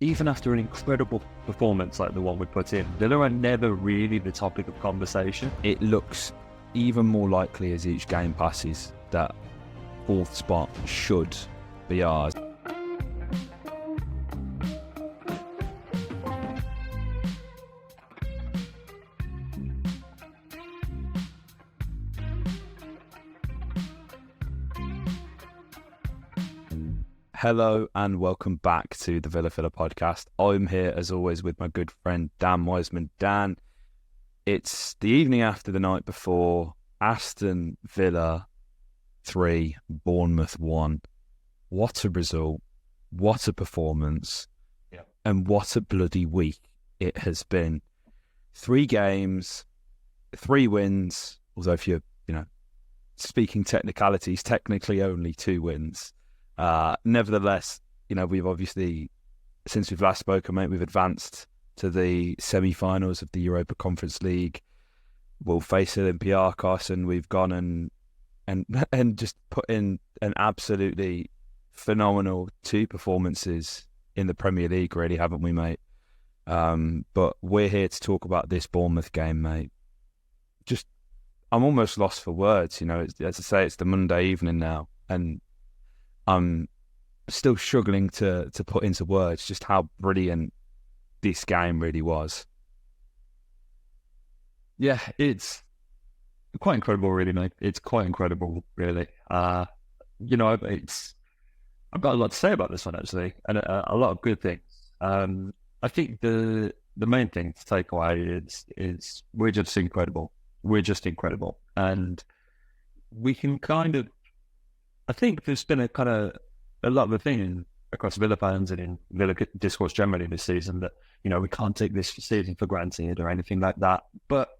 even after an incredible performance like the one we put in, Villa are never really the topic of conversation. It looks even more likely as each game passes that fourth spot should be ours. Hello and welcome back to the Villa Filler podcast. I'm here as always with my good friend Dan Wiseman. Dan, it's the evening after the night before. Aston Villa 3, Bournemouth 1. What a result, what a performance, and what a bloody week it has been. 3 games, 3 wins, although if you're, speaking technicalities, technically only 2 wins. Nevertheless, we've obviously, since we've last spoken, mate, we've advanced to the semi-finals of the Europa Conference League. We'll face Olympiacos, and we've gone and just put in an absolutely phenomenal 2 performances in the Premier League, really, haven't we, mate? But we're here to talk about this Bournemouth game, mate. I'm almost lost for words, as I say, it's the Monday evening now, and I'm still struggling to put into words just how brilliant this game really was. Yeah, it's quite incredible, really, mate. It's quite incredible, really. I've got a lot to say about this one, actually, and a lot of good things. I think the main thing to take away is we're just incredible. We're just incredible, and we can I think there's been a lot of the thing across Villa fans and in Villa discourse generally this season that, we can't take this season for granted or anything like that. But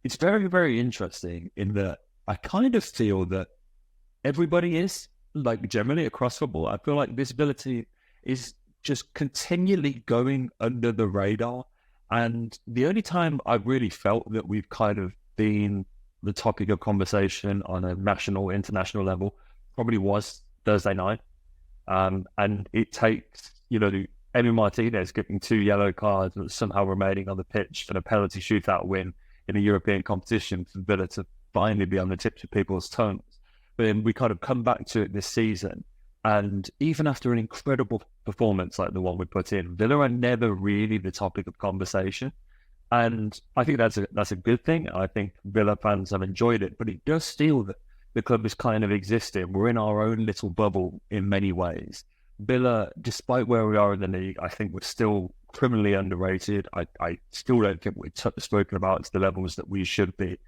it's very, very interesting in that I kind of feel that everybody is, generally across football, I feel like visibility is just continually going under the radar. And the only time I've really felt that we've kind of been the topic of conversation on a national, international level probably was Thursday night. And it takes, Emi Martinez getting 2 yellow cards and somehow remaining on the pitch and a penalty shootout win in a European competition for Villa to finally be on the tips of people's tongues. But then we kind of come back to it this season. And even after an incredible performance like the one we put in, Villa are never really the topic of conversation. And I think that's a good thing. I think Villa fans have enjoyed it, but it does feel that the club is kind of existing. We're in our own little bubble in many ways. Villa, despite where we are in the league, I think we're still criminally underrated. I still don't think we're spoken about to the levels that we should be.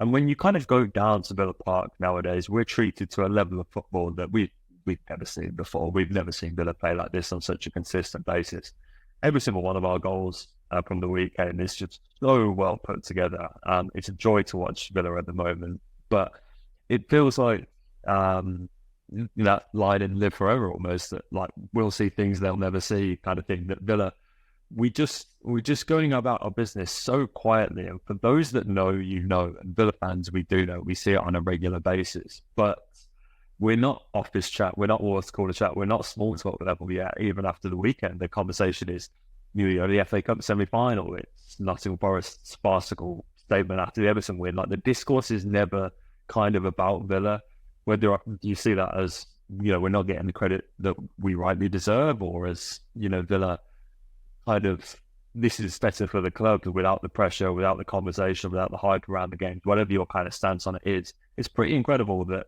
And when you kind of go down to Villa Park nowadays, we're treated to a level of football that we've never seen before. We've never seen Villa play like this on such a consistent basis. Every single one of our goals from the weekend is just so well put together. It's a joy to watch Villa at the moment, but it feels like that line in Live Forever almost, that we'll see things they'll never see kind of thing. That Villa, we're just going about our business so quietly. And for those that know, and Villa fans, we do know, we see it on a regular basis. But we're not office chat, we're not water cooler chat, we're not small talk level yet. Even after the weekend, the conversation is, the FA Cup semi-final. It's Nottingham Forest's farcical statement after the Everton win. The discourse is never kind of about Villa, whether you see that as, we're not getting the credit that we rightly deserve, or as, Villa kind of, this is better for the club without the pressure, without the conversation, without the hype around the game, whatever your kind of stance on it is. It's pretty incredible that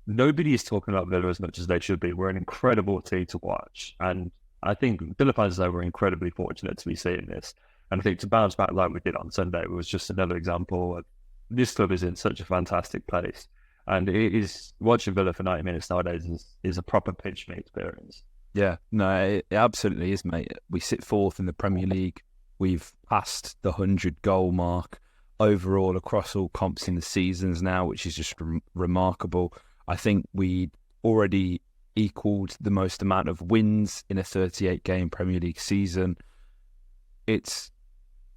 nobody is talking about Villa as much as they should be. We're an incredible team to watch. And I think Villa fans were incredibly fortunate to be seeing this. And I think to bounce back like we did on Sunday, it was just another example of this club is in such a fantastic place. And it is, watching Villa for 90 minutes nowadays is a proper pinch me experience. Yeah, no, it absolutely is, mate. We sit 4th in the Premier League. We've passed the 100-goal mark overall across all comps in the seasons now, which is just remarkable. I think we already equalled the most amount of wins in a 38-game Premier League season. It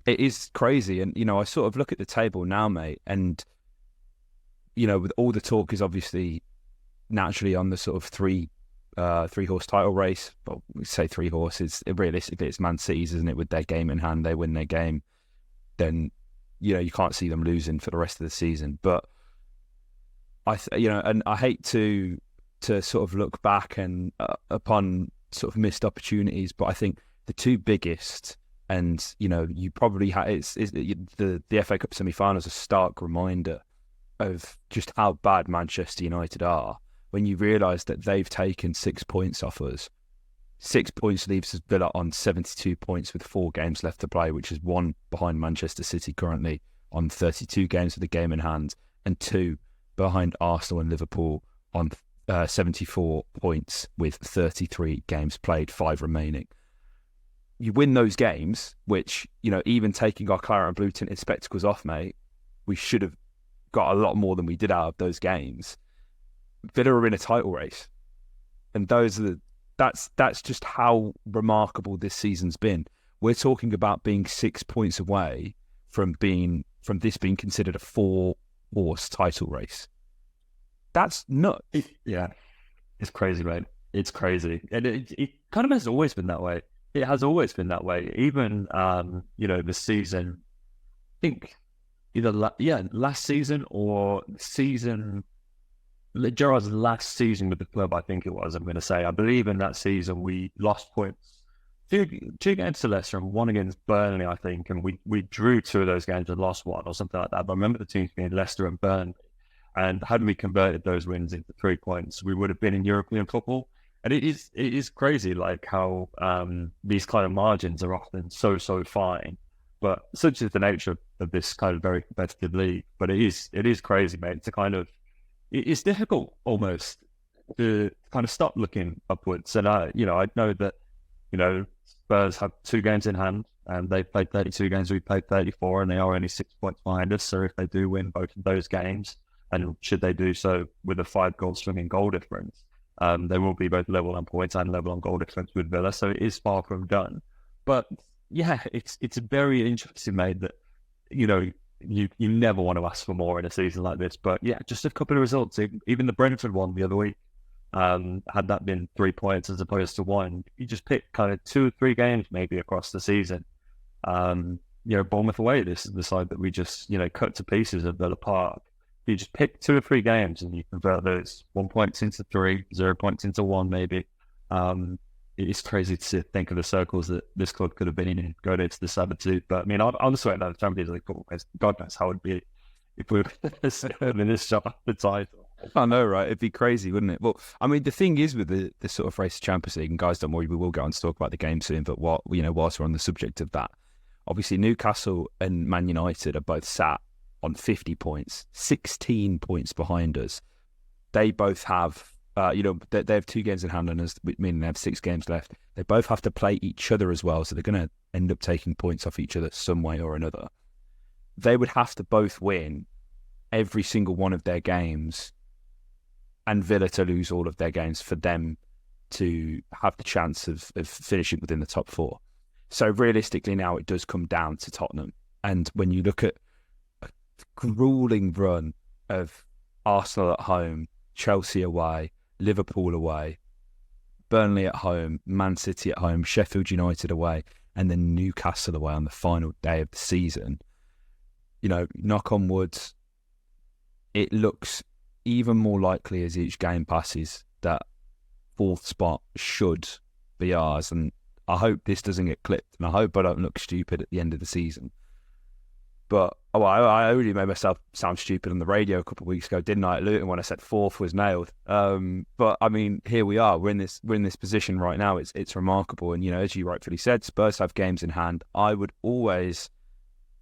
is crazy. And, I sort of look at the table now, mate, and, with all the talk is obviously naturally on the sort of 3 three-horse title race. Well, we say three horses. Realistically, it's Man City's, isn't it? With their game in hand, they win their game, then you can't see them losing for the rest of the season. But and I hate to sort of look back and upon sort of missed opportunities, but I think the two biggest, and you probably it's the FA Cup semi-finals, a stark reminder of just how bad Manchester United are when you realise that they've taken 6 points off us. 6 points leaves Villa on 72 points with 4 games left to play, which is 1 behind Manchester City currently on 32 games with the game in hand, and 2 behind Arsenal and Liverpool on 74 points with 33 games played, 5 remaining. You win those games, which, even taking our claret and blue tinted spectacles off, mate, we should have got a lot more than we did out of those games. Villa are in a title race, and that's just how remarkable this season's been. We're talking about being 6 points away from this being considered a 4-horse title race. That's nuts. It's crazy, mate. It's crazy, and it kind of has always been that way. It has always been that way. Even the season, I think either last season or season. Gerrard's last season with the club, I think it was. I'm going to say, I believe in that season we lost points, two games to Leicester and 1 against Burnley, I think, and we drew 2 of those games and lost 1 or something like that. But I remember the teams being Leicester and Burnley, and had we converted those wins into 3 points, we would have been in European football. And it is crazy, like how these kind of margins are often so fine, but such is the nature of this kind of very competitive league. But it is crazy, mate. It's difficult almost to kind of stop looking upwards. And I know that Spurs have 2 games in hand, and they've played 32 games. We've played 34, and they are only 6 points behind us. So if they do win both of those games, and should they do so with a 5-goal swing in goal difference, they will be both level on points and level on goal difference with Villa. So it is far from done. But yeah, it's very interesting, mate, that you never want to ask for more in a season like this. But yeah, just a couple of results. Even the Brentford one the other week, had that been 3 points as opposed to 1, you just pick kind of 2 or 3 games maybe across the season. Bournemouth away, this is the side that we just cut to pieces at Villa Park. You just pick 2 or 3 games and you convert those 1 points into 3, 0 points into 1 maybe. It's crazy to think of the circles that this club could have been in going into the 7-2. But I mean, I'm just waiting for the Champions League football because God knows how it would be if we were still in this shot the title. I know, right? It'd be crazy, wouldn't it? Well, I mean, the thing is with the sort of race to Champions League, and guys, don't worry, we will go on to talk about the game soon. But whilst we're on the subject of that, obviously Newcastle and Man United are both sat on 50 points, 16 points behind us. They both have. They have 2 games in hand on us, meaning they have 6 games left. They both have to play each other as well, so they're going to end up taking points off each other some way or another. They would have to both win every single one of their games, and Villa to lose all of their games for them to have the chance of finishing within the top 4. So realistically now it does come down to Tottenham. And when you look at a gruelling run of Arsenal at home, Chelsea away, Liverpool away, Burnley at home, Man City at home, Sheffield United away, and then Newcastle away on the final day of the season, knock on wood, it looks even more likely as each game passes that 4th spot should be ours. And I hope this doesn't get clipped, and I hope I don't look stupid at the end of the season. But I already made myself sound stupid on the radio a couple of weeks ago, didn't I, at Luton, when I said 4th was nailed. But I mean, here we are. We're in this position right now. It's remarkable. And as you rightfully said, Spurs have games in hand. I would always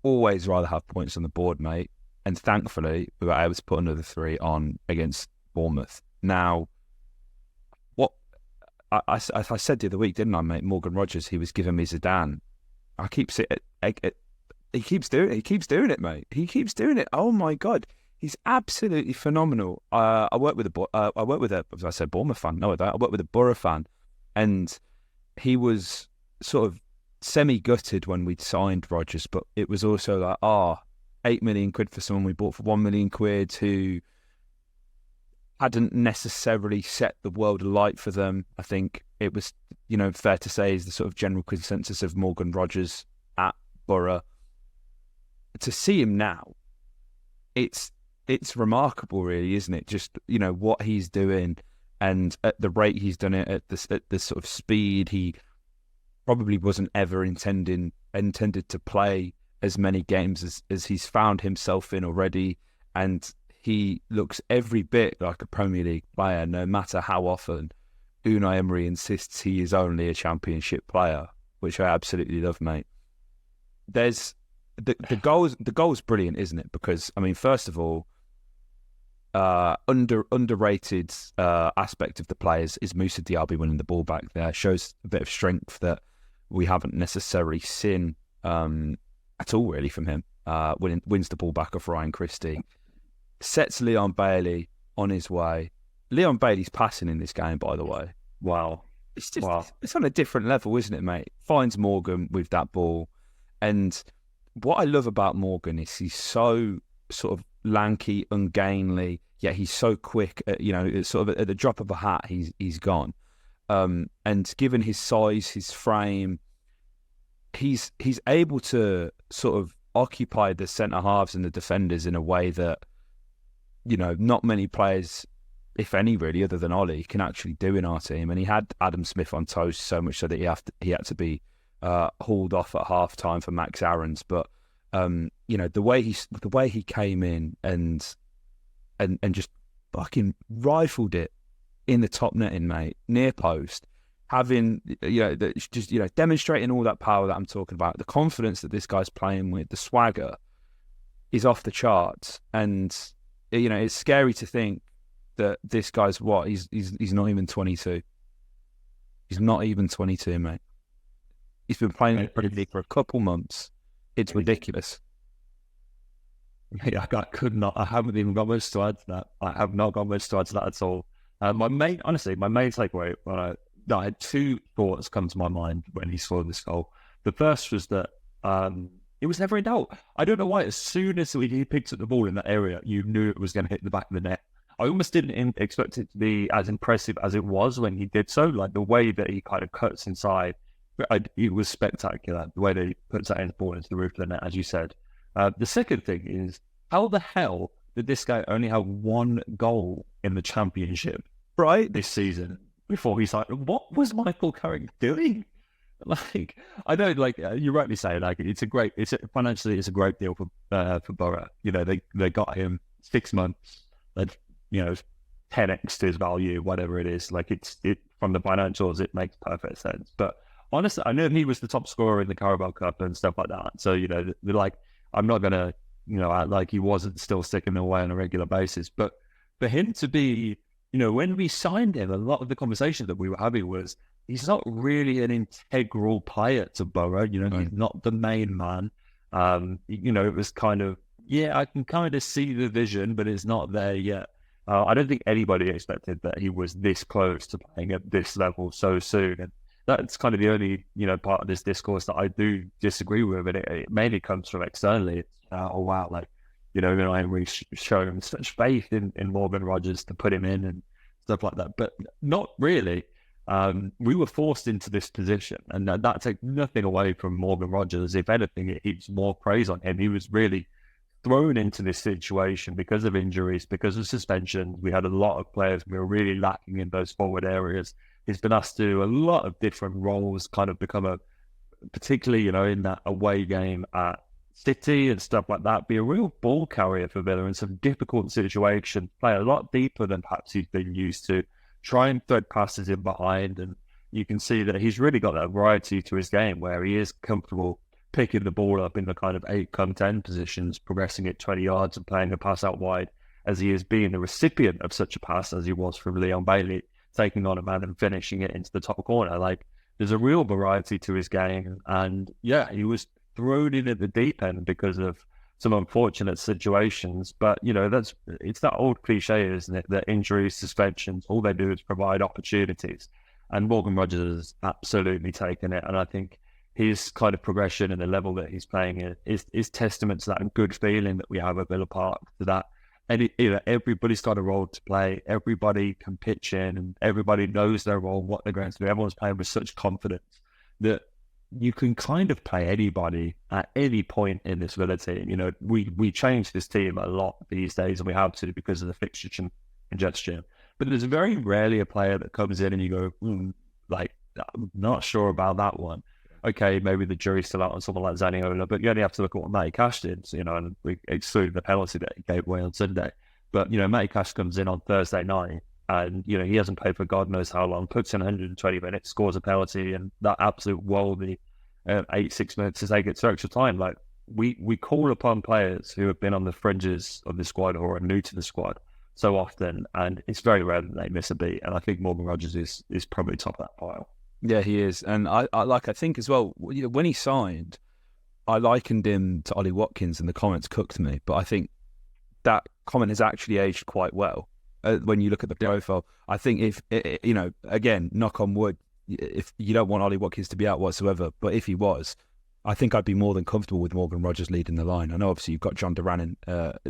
rather have points on the board, mate. And thankfully, we were able to put another 3 on against Bournemouth. Now, what I said the other week, didn't I, mate? Morgan Rogers, he was giving me Zidane. He keeps doing it. He keeps doing it, mate. He keeps doing it. Oh my God, he's absolutely phenomenal. I work with as I said, Bournemouth fan. No, I work with a Borough fan, and he was sort of semi-gutted when we'd signed Rogers, but it was also like, £8 million for someone we bought for £1 million, who hadn't necessarily set the world alight for them. I think it was, fair to say is the sort of general consensus of Morgan Rogers at Borough. To see him now, it's remarkable, really, isn't it? Just, what he's doing and at the rate he's done it, at the sort of speed. He probably wasn't ever intended to play as many games as he's found himself in already. And he looks every bit like a Premier League player, no matter how often Unai Emery insists he is only a Championship player, which I absolutely love, mate. There's the goal's brilliant, isn't it? Because, I mean, first of all, underrated aspect of the players is Moussa Diaby winning the ball back there. Shows a bit of strength that we haven't necessarily seen at all, really, from him. Wins the ball back off Ryan Christie. Sets Leon Bailey on his way. Leon Bailey's passing in this game, by the way. Wow. It's on a different level, isn't it, mate? Finds Morgan with that ball. And what I love about Morgan is he's so sort of lanky, ungainly, yet he's so quick. It's sort of at the drop of a hat, he's gone. And given his size, his frame, he's able to sort of occupy the centre halves and the defenders in a way that, not many players, if any, really, other than Ollie, can actually do in our team. And he had Adam Smith on toast, so much so that he had to be hauled off at half time for Max Aarons. But the way he came in and just fucking rifled it in the top netting, mate, near post, having demonstrating all that power that I'm talking about, the confidence that this guy's playing with, the swagger is off the charts. And it's scary to think that this guy's he's not even 22. He's not even 22, mate. He's been playing in the Premier League for a couple months. It's ridiculous. Yeah, I haven't even got much to add to that. I have not got much to add to that at all. My main takeaway, I had two thoughts come to my mind when he scored this goal. The first was that it was never in doubt. I don't know why. As soon as he picked up the ball in that area, you knew it was going to hit the back of the net. I almost didn't expect it to be as impressive as it was when he did so. Like the way that he kind of cuts inside, it was spectacular. The way that he puts that ball into the roof of the net, as you said. The second thing is, how the hell did this guy only have one goal in the Championship this season before he's like, what was Michael Carrick doing? Like, I know, like you rightly say, like financially it's a great deal for Borough. They got him 6 months, 10x to his value, whatever it is. Like it from the financials, it makes perfect sense. But honestly, I know he was the top scorer in the Carabao Cup and stuff like that. So they're like, I'm not gonna act like he wasn't still sticking away on a regular basis. But for him to be, when we signed him, a lot of the conversation that we were having was, he's not really an integral player to Borough. He's not the main man. It was kind of, I can kind of see the vision, but it's not there yet. I don't think anybody expected that he was this close to playing at this level so soon. And that's kind of the only, part of this discourse that I do disagree with. And it mainly comes from externally. It's, oh, wow, like, I'm showing such faith in Morgan Rogers to put him in and stuff like that. But not really. We were forced into this position, and that takes nothing away from Morgan Rogers. If anything, it heaps more praise on him. He was really thrown into this situation because of injuries, because of suspensions. We had a lot of players we were really lacking in those forward areas. He's been asked to do a lot of different roles, kind of become particularly, in that away game at City and stuff like that, be a real ball carrier for Villa in some difficult situations, play a lot deeper than perhaps he's been used to. Try and thread passes in behind, and you can see that he's really got that variety to his game where he is comfortable picking the ball up in the kind of 8-10 positions, progressing it 20 yards and playing a pass out wide, as he is being the recipient of such a pass as he was from Leon Bailey, taking on a man and finishing it into the top corner. Like, there's a real variety to his game, and he was thrown in at the deep end because of some unfortunate situations, but it's that old cliche, isn't it, that injuries, suspensions, all they do is provide opportunities, and Morgan Rogers has absolutely taken it. And I think his kind of progression and the level that he's playing is testament to that good feeling that we have at Villa Park, to that everybody's got a role to play. Everybody can pitch in, and everybody knows their role, what they're going to do. Everyone's playing with such confidence that you can kind of play anybody at any point in this Villa team. We change this team a lot these days, and we have to because of the fixture congestion. But there's very rarely a player that comes in and you go, I'm not sure about that one. Okay, maybe the jury's still out on someone like Zaniolo, but you only have to look at what Matty Cash did, and we exclude the penalty that he gave away on Sunday. But, Matty Cash comes in on Thursday night and, he hasn't played for God knows how long, puts in 120 minutes, scores a penalty, and that absolute worldly 86 minutes to take it to extra time. Like, we call upon players who have been on the fringes of the squad or are new to the squad so often, and it's very rare that they miss a beat. And I think Morgan Rogers is probably top of that pile. Yeah, he is. And I think as well, when he signed, I likened him to Ollie Watkins and the comments cooked me. But I think that comment has actually aged quite well when you look at the profile. I think if, again, knock on wood, if you don't want Ollie Watkins to be out whatsoever, but if he was, I think I'd be more than comfortable with Morgan Rogers leading the line. I know obviously you've got John Duran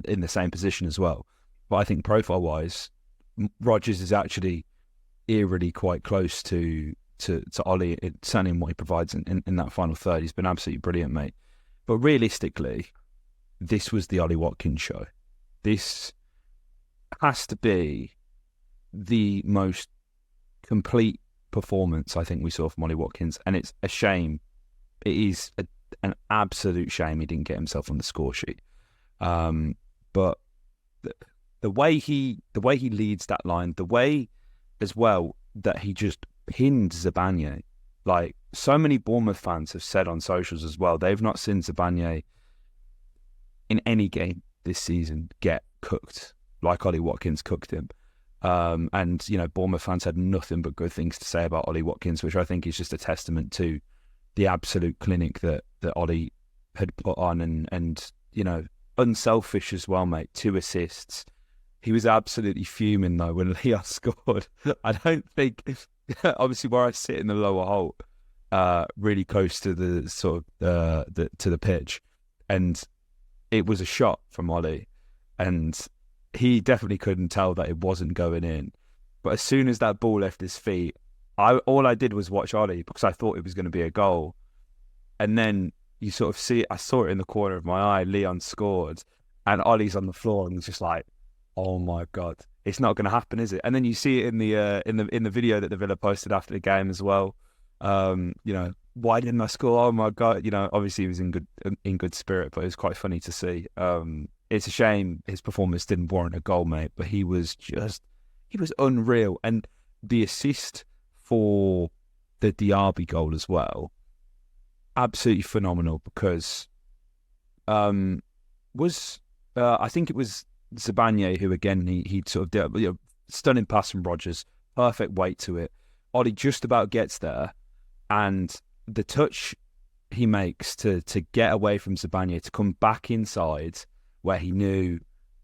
in the same position as well. But I think profile-wise, Rogers is actually eerily quite close to Ollie, certainly in what he provides in that final third. He's been absolutely brilliant, mate. But realistically, this was the Ollie Watkins show. This has to be the most complete performance I think we saw from Ollie Watkins, and it's a shame. It is an absolute shame he didn't get himself on the score sheet. But the way he leads that line, the way as well that he just pinned Zabanije. Like, so many Bournemouth fans have said on socials as well, they've not seen Zabanije in any game this season get cooked like Ollie Watkins cooked him. And Bournemouth fans had nothing but good things to say about Ollie Watkins, which I think is just a testament to the absolute clinic that Ollie had put on, and unselfish as well, mate. 2 assists. He was absolutely fuming though when Leon scored. I don't think, obviously where I sit in the lower halt, really close to the sort of to the pitch, and it was a shot from Ollie, and he definitely couldn't tell that it wasn't going in. But as soon as that ball left his feet, all I did was watch Ollie because I thought it was going to be a goal, and then you sort of see it. I saw it in the corner of my eye. Leon scored, and Ollie's on the floor, and he's just like, "Oh my God, it's not going to happen, is it?" And then you see it in the video that the Villa posted after the game as well. Why didn't I score? Oh my God, obviously he was in good spirit, but it was quite funny to see. It's a shame his performance didn't warrant a goal, mate. But he was unreal, and the assist for the Diaby goal as well, absolutely phenomenal. Because I think it was Zabanije who again he sort of did, stunning pass from Rogers, perfect weight to it. Ollie just about gets there, and the touch he makes to get away from Zabanije, to come back inside where he knew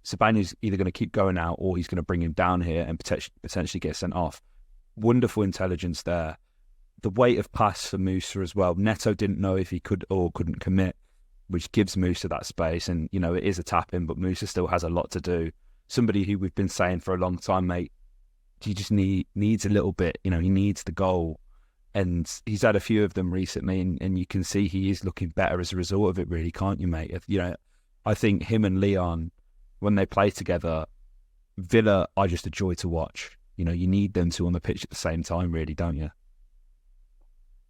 Zabanije's either going to keep going out or he's going to bring him down here and potentially get sent off. Wonderful intelligence there. The weight of pass for Moussa as well. Neto didn't know if he could or couldn't commit, which gives Moussa that space. And, it is a tap-in, but Moussa still has a lot to do. Somebody who we've been saying for a long time, mate, he just needs a little bit. He needs the goal. And he's had a few of them recently, and you can see he is looking better as a result of it, really, can't you, mate? I think him and Leon, when they play together, Villa are just a joy to watch. You need them two on the pitch at the same time, really, don't you?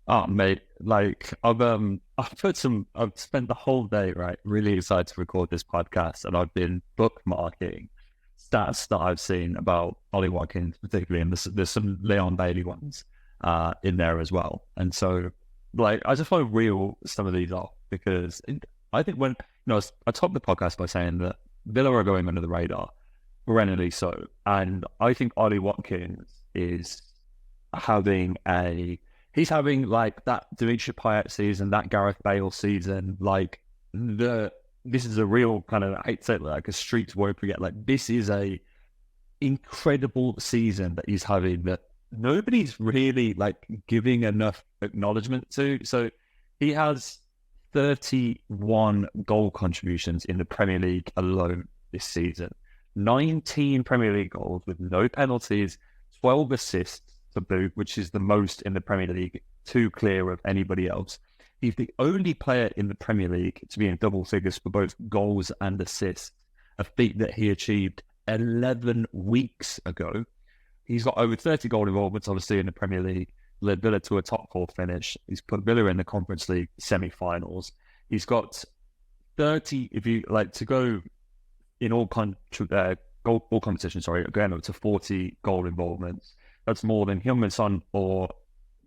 Oh, mate, I've spent the whole day, right, really excited to record this podcast, and I've been bookmarking stats that I've seen about Ollie Watkins, particularly, and there's some Leon Bailey ones in there as well. And so, I just want to reel some of these off, because I think when, I topped the podcast by saying that Villa are going under the radar, perennially so. And I think Ollie Watkins is he's having that Dimitri Payet season, that Gareth Bale season. This is a real kind of, I hate to say it, a streets won't forget. This is a incredible season that he's having that nobody's really giving enough acknowledgement to. So he has 31 goal contributions in the Premier League alone this season. 19 Premier League goals with no penalties, 12 assists to boot, which is the most in the Premier League, 2 clear of anybody else. He's the only player in the Premier League to be in double figures for both goals and assists, a feat that he achieved 11 weeks ago. He's got over 30 goal involvements, obviously, in the Premier League, led Villa to a top 4 finish. He's put Villa in the Conference League semi-finals. He's got 30, if you like to go in all competitions, going up to 40 goal involvements. That's more than Heung-min Son or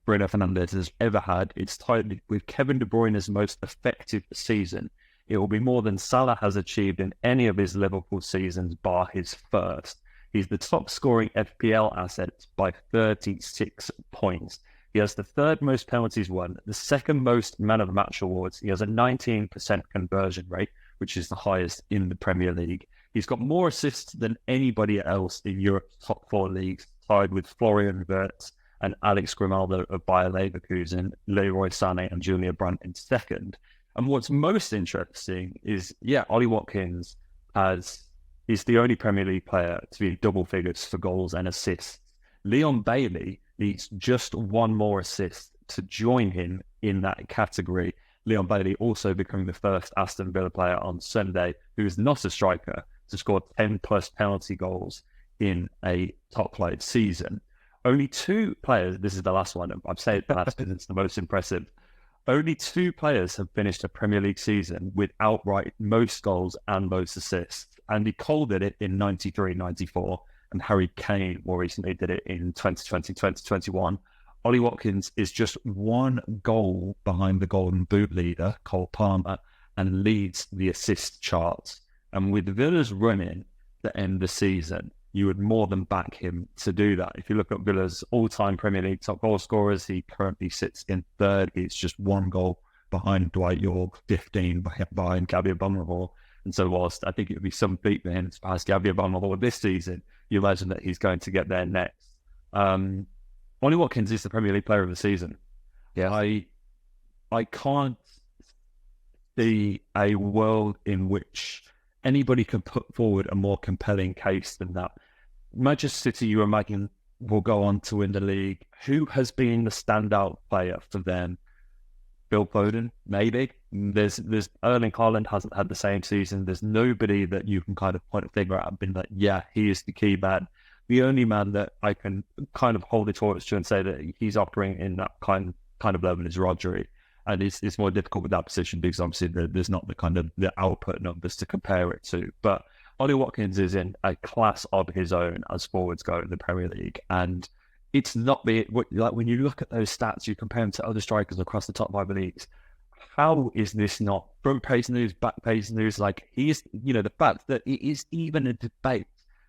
Bruno Fernandes has ever had. It's tied with Kevin De Bruyne's most effective season. It will be more than Salah has achieved in any of his Liverpool seasons, bar his first. He's the top scoring FPL asset by 36 points. He has the 3rd most penalties won, the 2nd most man of the match awards. He has a 19% conversion rate, which is the highest in the Premier League. He's got more assists than anybody else in Europe's top 4 leagues, tied with Florian Wirtz and Alex Grimaldo of Bayer Leverkusen, Leroy Sané and Julia Brandt in 2nd. And what's most interesting is, Ollie Watkins is the only Premier League player to be double figures for goals and assists. Leon Bailey needs just 1 more assist to join him in that category. Leon Bailey also becoming the first Aston Villa player on Sunday who is not a striker to score 10 plus penalty goals in a top flight season. Only 2 players, this is the last one, I've said it last because it's the most impressive. Only 2 players have finished a Premier League season with outright most goals and most assists. Andy Cole did it in 93-94, and Harry Kane more recently did it in 2020-2021. Ollie Watkins is just 1 goal behind the Golden Boot leader, Cole Palmer, and leads the assist charts. And with Villa's running to end the season, you would more than back him to do that. If you look at Villa's all-time Premier League top goal scorers, he currently sits in 3rd. He's just 1 goal behind Dwight York, 15 behind Gabby Abumrahor. And so whilst I think it would be some feat for him to pass Gabby Abumrahor this season, you imagine that he's going to get there next. Ollie Watkins is the Premier League player of the season. Yeah, I can't see a world in which anybody can put forward a more compelling case than that. Manchester City, you imagine, will go on to win the league. Who has been the standout player for them? Phil Foden, maybe. There's Erling Haaland hasn't had the same season. There's nobody that you can kind of point a finger at and be like, yeah, he is the key man. The only man that I can kind of hold the torch to and say that he's operating in that kind of level is Rodri. And it's more difficult with that position because obviously there's not the kind of the output numbers to compare it to. But Ollie Watkins is in a class of his own as forwards go in the Premier League. And it's not like when you look at those stats, you compare them to other strikers across the top 5 leagues. How is this not front page news, back page news? Like he's, the fact that it is even a debate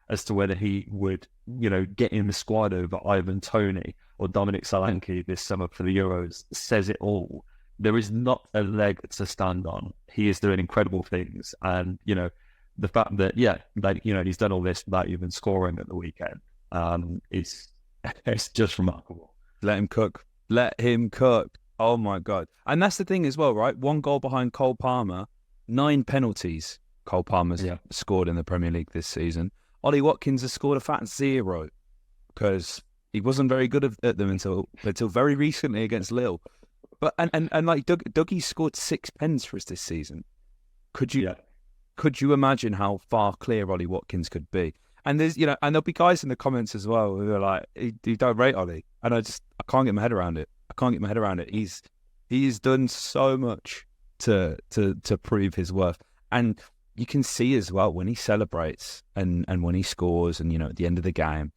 as to whether he would, get in the squad over Ivan Toney or Dominic Solanke this summer for the Euros says it all. There is not a leg to stand on. He is doing incredible things. And, the fact that, he's done all this without even scoring at the weekend, it's just remarkable. Let him cook. Let him cook. Oh, my God. And that's the thing as well, right? 1 goal behind Cole Palmer, 9 penalties Cole Palmer's scored in the Premier League this season. Ollie Watkins has scored a fat 0 because he wasn't very good at them until very recently against Lille. But and like Dougie scored 6 pens for us this season. Could you imagine how far clear Ollie Watkins could be? And there's and there'll be guys in the comments as well who are like, you don't rate Ollie, and I can't get my head around it. He's done so much to prove his worth, and you can see as well when he celebrates and when he scores, and at the end of the game,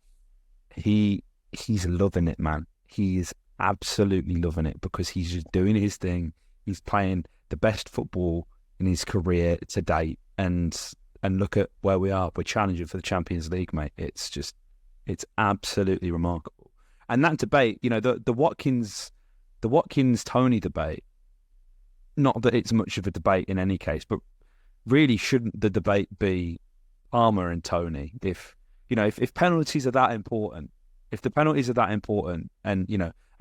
he's loving it, man. He's absolutely loving it because he's just doing his thing. He's playing the best football in his career to date, and look at where we are. We're challenging for the Champions League, mate. It's absolutely remarkable. And that debate, the Watkins Toney debate, not that it's much of a debate in any case, but really shouldn't the debate be Palmer and Toney? If penalties are that important, and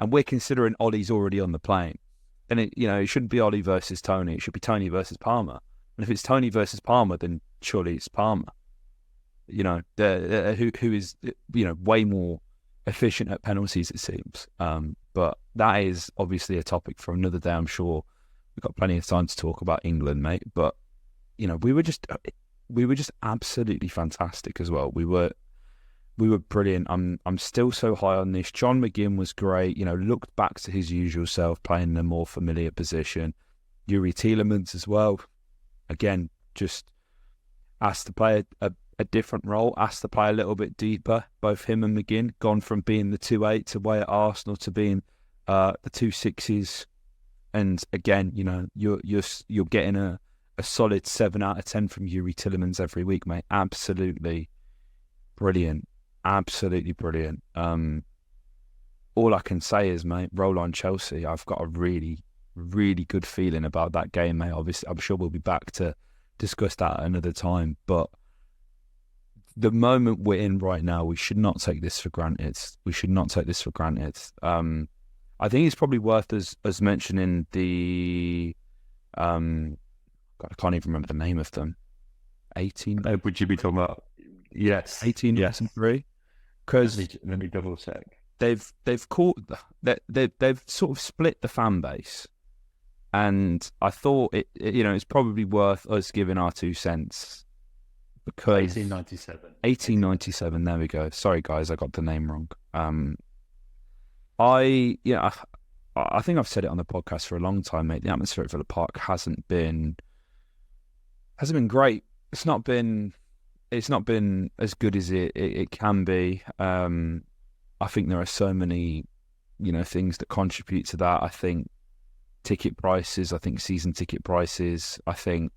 we're considering Ollie's already on the plane, then it shouldn't be Ollie versus Toney. It should be Toney versus Palmer. And if it's Toney versus Palmer, then surely it's Palmer. who is way more efficient at penalties, it seems. But that is obviously a topic for another day. I'm sure we've got plenty of time to talk about England, mate. But we were just absolutely fantastic as well. We were brilliant. I'm still so high on this. John McGinn was great. Looked back to his usual self, playing in a more familiar position. Youri Tielemans as well. Again, just asked to play a different role, asked to play a little bit deeper. Both him and McGinn gone from being the 2-8s away at Arsenal to being the 2-6s. And again, you're getting a solid 7 out of 10 from Youri Tielemans every week, mate. Absolutely brilliant. Absolutely brilliant. All I can say is, mate, roll on Chelsea. I've got a really, really good feeling about that game, mate. Obviously, I'm sure we'll be back to discuss that at another time. But the moment we're in right now, we should not take this for granted. We should not take this for granted. I think it's probably worth us mentioning the God, I can't even remember the name of them. 18. Would you be talking about? Yes. 18 yes. and 3. Because let me double check. They've sort of split the fan base, and I thought it's probably worth us giving our 2 cents because 1897. There we go. Sorry guys, I got the name wrong. I think I've said it on the podcast for a long time, mate. The atmosphere at Villa Park hasn't been great. It's not been as good as it can be. I think there are so many, things that contribute to that. I think ticket prices. I think season ticket prices. I think,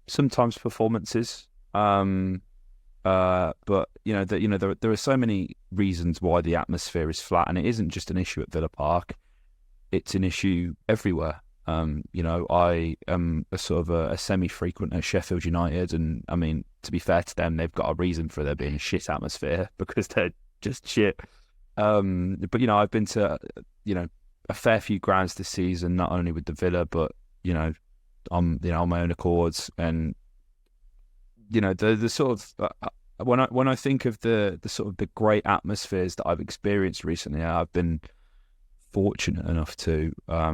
sometimes performances. But there are so many reasons why the atmosphere is flat, and it isn't just an issue at Villa Park. It's an issue everywhere. I am a sort of a semi-frequent at Sheffield United, and I mean, to be fair to them, they've got a reason for there being a shit atmosphere because they're just shit. But I've been to a fair few grounds this season, not only with the Villa, but on my own accords, and the sort of when I think of the sort of the great atmospheres that I've experienced recently, I've been fortunate enough to, I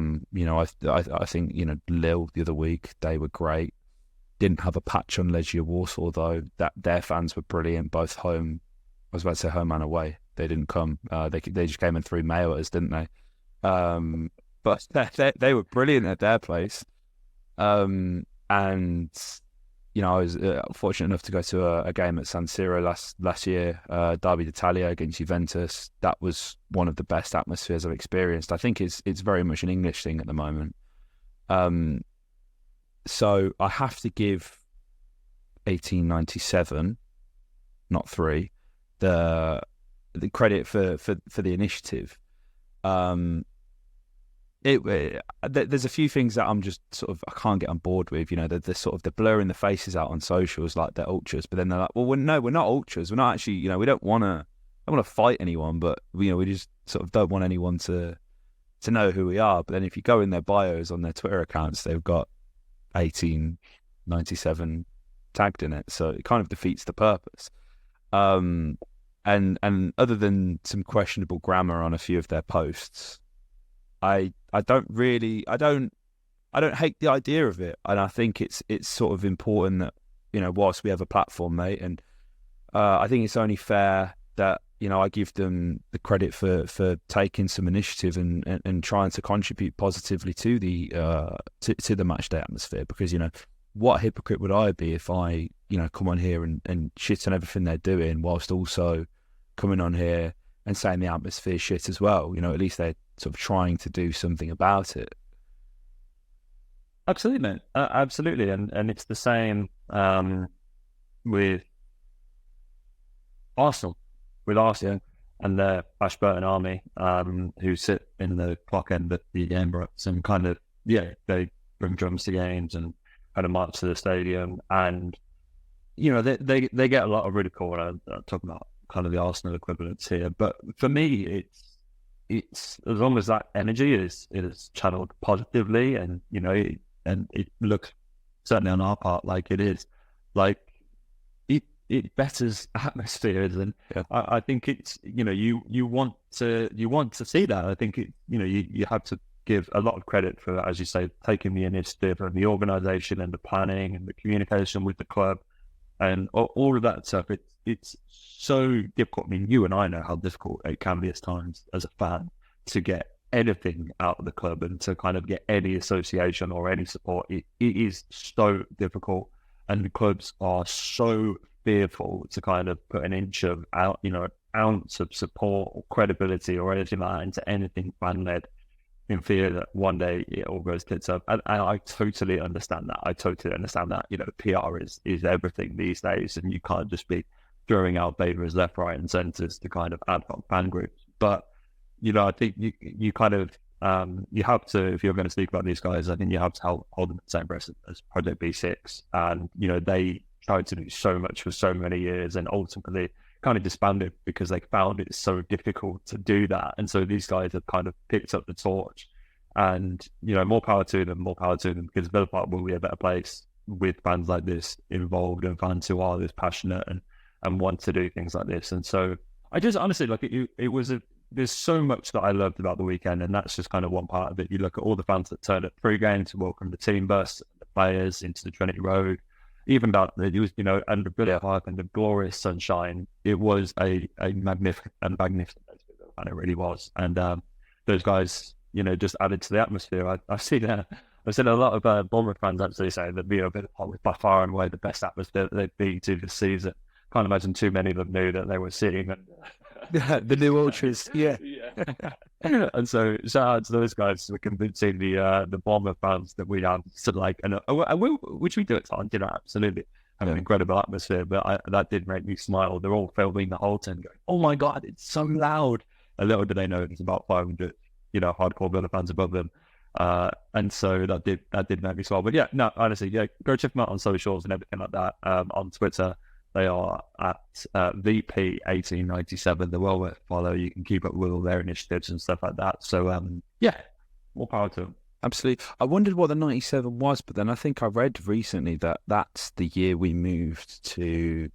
think, Lille the other week, they were great. Didn't have a patch on Legia Warsaw though. That their fans were brilliant, both home. I was about to say home and away. They didn't come. They just came and threw mail at us, didn't they? But they were brilliant at their place. And I was fortunate enough to go to a game at San Siro last year, Derby d'Italia against Juventus. That was one of the best atmospheres I've experienced. I think it's very much an English thing at the moment. So I have to give 1897, not 3, the credit for the initiative. There's a few things that I'm just sort of, I can't get on board with. The sort of the blurring the faces out on socials like they're ultras, but then they're like, well, no, we're not ultras. We're not actually, we don't want to fight anyone, but we just sort of don't want anyone to know who we are. But then if you go in their bios on their Twitter accounts, they've got 1897 tagged in it, so it kind of defeats the purpose. And other than some questionable grammar on a few of their posts, I don't hate the idea of it, and I think it's sort of important that whilst we have a platform, mate, and I think it's only fair that I give them the credit for taking some initiative and trying to contribute positively to the to the match day atmosphere, because what hypocrite would I be if I come on here and shit on everything they're doing whilst also coming on here and saying the atmosphere shit as well. At least they're sort of trying to do something about it. Absolutely, mate. Absolutely. And it's the same with Arsenal. With Arsenal and the Ashburton Army, who sit in the clock end at the Emirates and kind of, they bring drums to games and kind of march to the stadium. And, they get a lot of ridicule when I'm talking about kind of the Arsenal equivalents here. But for me, it's as long as that energy is channeled positively, and and it looks certainly on our part like it is, like it betters atmospheres, and I think it's you want to see that. I think you have to give a lot of credit for, as you say, taking the initiative and the organisation and the planning and the communication with the club and all of that stuff. It's so difficult. I mean, you and I know how difficult it can be at times as a fan to get anything out of the club and to kind of get any association or any support. It is so difficult, and the clubs are so fearful to kind of put an inch of ounce of support or credibility or anything like that into anything fan led, in fear that one day it all goes tits up. And I totally understand that. PR is everything these days, and you can't just be throwing out favors left, right, and centres to kind of ad hoc fan groups. But I think you kind of you have to, if you're going to speak about these guys, I think you have to hold them at the same breath as Project B6. And they tried to do so much for so many years, and ultimately kind of disbanded because they found it so difficult to do that. And so these guys have kind of picked up the torch, and more power to them, because Villa Park will be a better place with fans like this involved and fans who are this passionate and want to do things like this. And so I just honestly, like, it was there's so much that I loved about the weekend, and that's just kind of one part of it. You look at all the fans that turned up pre-game to welcome the team bus, the players into the Trinity Road, even that it was, under Villa Park and the glorious sunshine. It was a magnificent day, and it really was. And those guys, just added to the atmosphere. I've seen a lot of Bournemouth fans actually say that was by far and away the best atmosphere that they've been to this season. Can't imagine too many of them knew that they were sitting and the new ultras, yeah. And so shout out to those guys for convincing the Bournemouth fans that we have to like, which we do at times, absolutely have an incredible atmosphere. But that did make me smile. They're all filming the whole time, going, "Oh my god, it's so loud!" A little did they know there's about 500, hardcore Villa fans above them. And so that did make me smile. But yeah, no, honestly, go check them out on socials and everything like that. On Twitter, they are at VP1897. They're well worth follow. You can keep up with all their initiatives and stuff like that. So more power to them. Absolutely. I wondered what the 97 was, but then I think I read recently that that's the year we moved to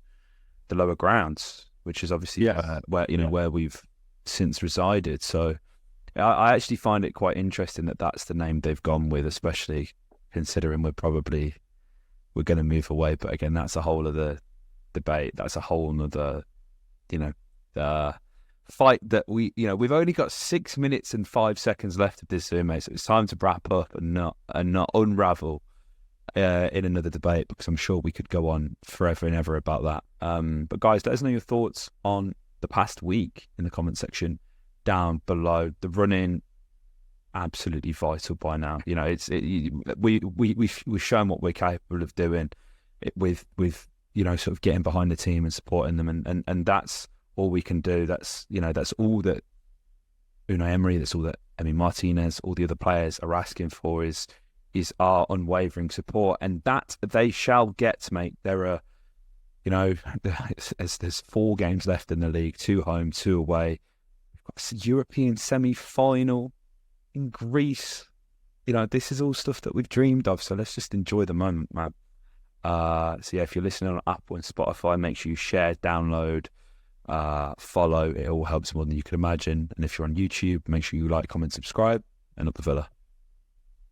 the lower grounds, which is obviously where we've since resided. So I actually find it quite interesting that that's the name they've gone with, especially considering we're going to move away. But again, that's a whole other debate. That's a whole other, fight that we've only got 6 minutes and 5 seconds left of this Zoom, mate. So it's time to wrap up and not unravel in another debate, because I'm sure we could go on forever and ever about that. But guys, let us know your thoughts on the past week in the comment section down below. The run-in, absolutely vital by now. We've shown what we're capable of doing with sort of getting behind the team and supporting them, and that's all we can do. That's all that Unai Emery, that's all that Emi Martinez, all the other players are asking for is our unwavering support, and that they shall get, mate. There are, there's 4 games left in the league, 2 home, 2 away. We've got a European semi-final in Greece. This is all stuff that we've dreamed of, so let's just enjoy the moment, man. If you're listening on Apple and Spotify, make sure you share, download, follow. It all helps more than you can imagine. And if you're on YouTube, make sure you like, comment, subscribe, and up the Villa.